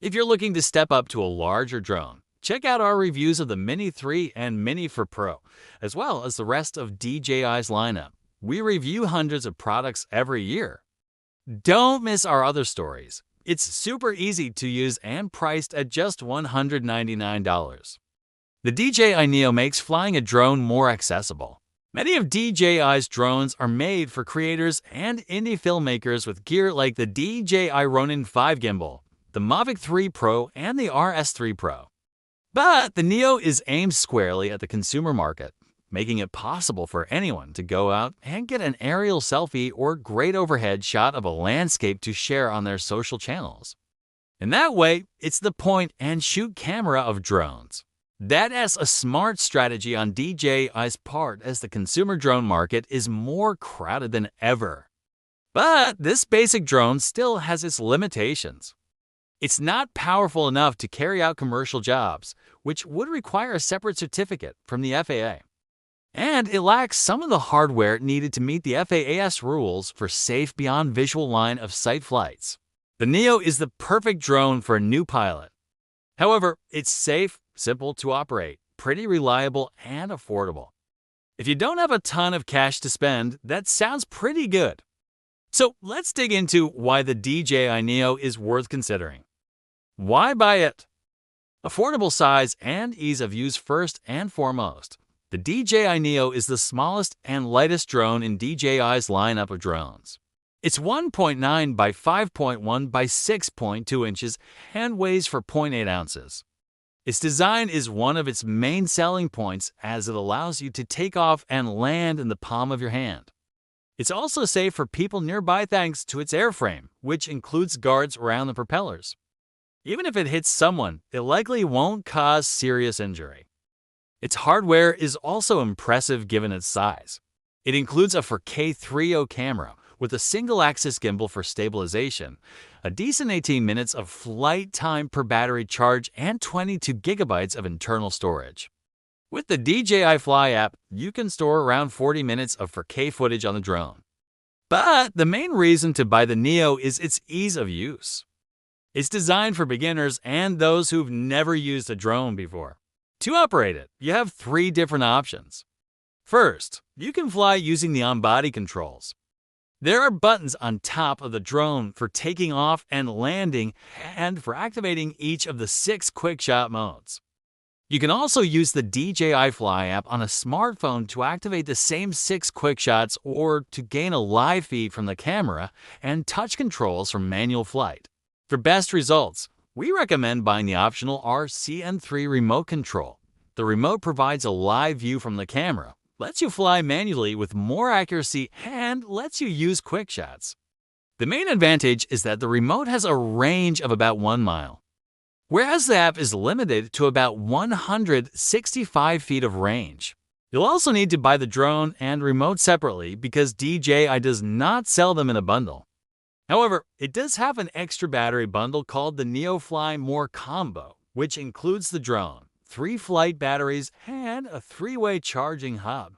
If you're looking to step up to a larger drone, check out our reviews of the Mini 3 and Mini 4 Pro, as well as the rest of DJI's lineup. We review hundreds of products every year. Don't miss our other stories. It's super easy to use and priced at just $199. The DJI Neo makes flying a drone more accessible. Many of DJI's drones are made for creators and indie filmmakers with gear like the DJI Ronin 5 gimbal, the Mavic 3 Pro, and the RS3 Pro. But the Neo is aimed squarely at the consumer market, making it possible for anyone to go out and get an aerial selfie or great overhead shot of a landscape to share on their social channels. In that way, it's the point-and-shoot camera of drones. That is a smart strategy on DJI's part as the consumer drone market is more crowded than ever. But this basic drone still has its limitations. It's not powerful enough to carry out commercial jobs, which would require a separate certificate from the FAA. And it lacks some of the hardware needed to meet the FAA's rules for safe beyond visual line of sight flights. The Neo is the perfect drone for a new pilot. However, it's safe, simple to operate, pretty reliable, and affordable. If you don't have a ton of cash to spend, that sounds pretty good. So let's dig into why the DJI Neo is worth considering. Why buy it? Affordable size and ease of use first and foremost. The DJI Neo is the smallest and lightest drone in DJI's lineup of drones. It's 1.9 by 5.1 by 6.2 inches and weighs 4.8 ounces. Its design is one of its main selling points as it allows you to take off and land in the palm of your hand. It's also safe for people nearby thanks to its airframe, which includes guards around the propellers. Even if it hits someone, it likely won't cause serious injury. Its hardware is also impressive given its size. It includes a 4K 3.0 camera with a single-axis gimbal for stabilization, a decent 18 minutes of flight time per battery charge, and 22 gigabytes of internal storage. With the DJI Fly app, you can store around 40 minutes of 4K footage on the drone. But the main reason to buy the Neo is its ease of use. It's designed for beginners and those who've never used a drone before. To operate it, you have 3 different options. First, you can fly using the on-body controls. There are buttons on top of the drone for taking off and landing and for activating each of the 6 quick-shot modes. You can also use the DJI Fly app on a smartphone to activate the same 6 quick shots or to gain a live feed from the camera and touch controls from manual flight. For best results, we recommend buying the optional RCN3 remote control. The remote provides a live view from the camera, lets you fly manually with more accuracy, and lets you use quick shots. The main advantage is that the remote has a range of about 1 mile, whereas the app is limited to about 165 feet of range. You'll also need to buy the drone and remote separately because DJI does not sell them in a bundle. However, it does have an extra battery bundle called the Neo Fly More Combo, which includes the drone, 3 flight batteries, and a 3-way charging hub.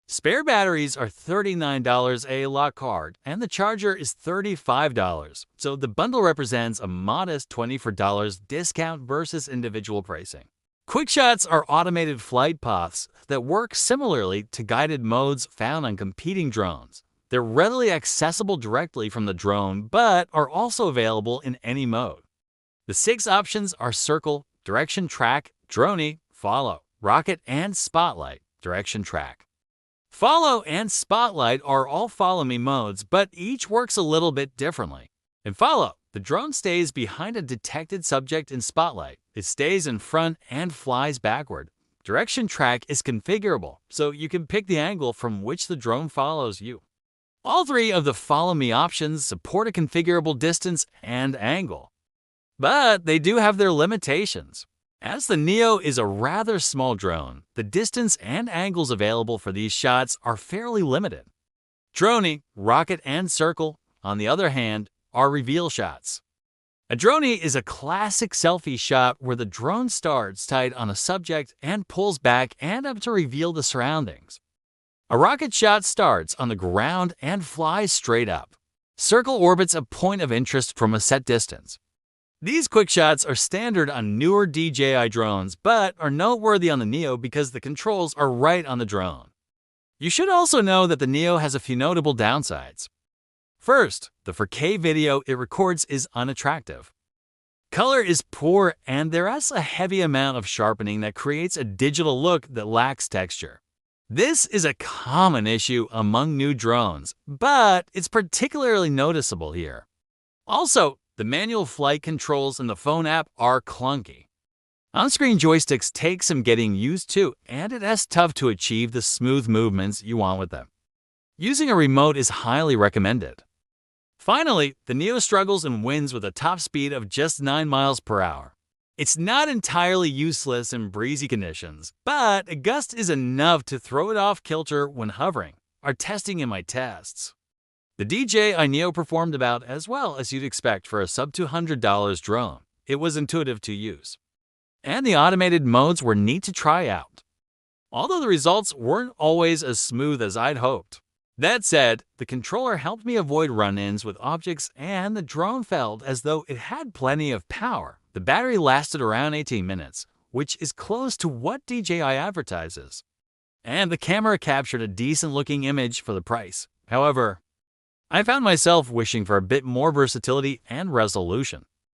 Spare batteries are $39 a la carte, and the charger is $35, so the bundle represents a modest $24 discount versus individual pricing. Quick shots are automated flight paths that work similarly to guided modes found on competing drones. They're readily accessible directly from the drone, but are also available in any mode. The 6 options are Circle, Direction Track, Drone, Follow, Rocket, and Spotlight, Direction Track. Follow and Spotlight are all follow me modes, but each works a little bit differently. In Follow, the drone stays behind a detected subject in Spotlight. It stays in front and flies backward. Direction Track is configurable, so you can pick the angle from which the drone follows you. All 3 of the Follow Me options support a configurable distance and angle. But they do have their limitations. As the Neo is a rather small drone, the distance and angles available for these shots are fairly limited. Drone, Rocket, and Circle, on the other hand, are reveal shots. A drone is a classic selfie shot where the drone starts tight on a subject and pulls back and up to reveal the surroundings. A rocket shot starts on the ground and flies straight up. Circle orbits a point of interest from a set distance. These quick shots are standard on newer DJI drones, but are noteworthy on the Neo because the controls are right on the drone. You should also know that the Neo has a few notable downsides. First, the 4K video it records is unattractive. Color is poor, and there is a heavy amount of sharpening that creates a digital look that lacks texture. This is a common issue among new drones, but it's particularly noticeable here. Also, the manual flight controls in the phone app are clunky. On-screen joysticks take some getting used to, and it is tough to achieve the smooth movements you want with them. Using a remote is highly recommended. Finally, the Neo struggles in winds with a top speed of just 9 miles per hour. It's not entirely useless in breezy conditions, but a gust is enough to throw it off kilter when hovering, are testing in my tests. The DJI Neo performed about as well as you'd expect for a sub-$200 drone. It was intuitive to use. And the automated modes were neat to try out, although the results weren't always as smooth as I'd hoped. That said, the controller helped me avoid run-ins with objects, and the drone felt as though it had plenty of power. The battery lasted around 18 minutes, which is close to what DJI advertises. And the camera captured a decent-looking image for the price. However, I found myself wishing for a bit more versatility and resolution.